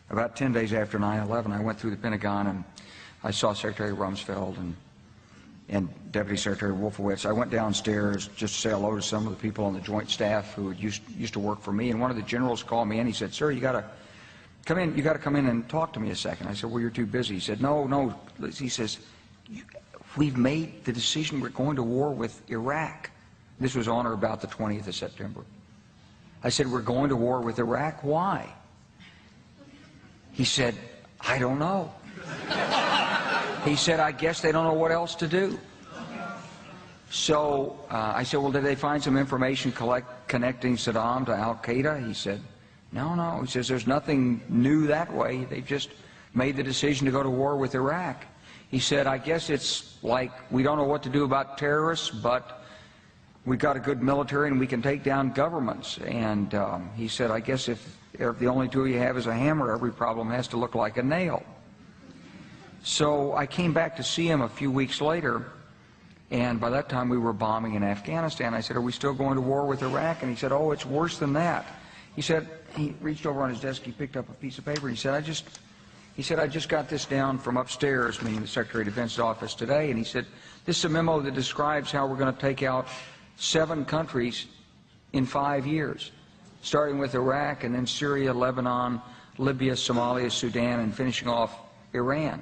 about 10 days after 9/11, I went through the Pentagon and I saw Secretary Rumsfeld and Deputy Secretary Wolfowitz. I went downstairs just to say hello to some of the people on the Joint Staff who had used to work for me, and one of the generals called me in. He said, "Sir, you got to come in. You got to come in and talk to me a second." I said, "Well, you're too busy." He said, "No." He says, "We've made the decision. We're going to war with Iraq." This was on or about the 20th of September. I said, "We're going to war with Iraq. Why?" He said, "I don't know." He said, "I guess they don't know what else to do." So I said, "Well, did they find some information connecting Saddam to Al-Qaeda?" He said, No. He says, "There's nothing new that way. They just made the decision to go to war with Iraq." He said, "I guess it's like we don't know what to do about terrorists, but we've got a good military and we can take down governments." And he said, "I guess if the only tool you have is a hammer, every problem has to look like a nail." So I came back to see him a few weeks later, and by that time we were bombing in Afghanistan. I said, "Are we still going to war with Iraq?" And he said, "Oh, it's worse than that." He said, he reached over on his desk, he picked up a piece of paper, and he said, I just got this down from upstairs," meaning the Secretary of Defense's office, today, and he said, "This is a memo that describes how we're going to take out 7 countries in 5 years, starting with Iraq and then Syria, Lebanon, Libya, Somalia, Sudan, and finishing off Iran."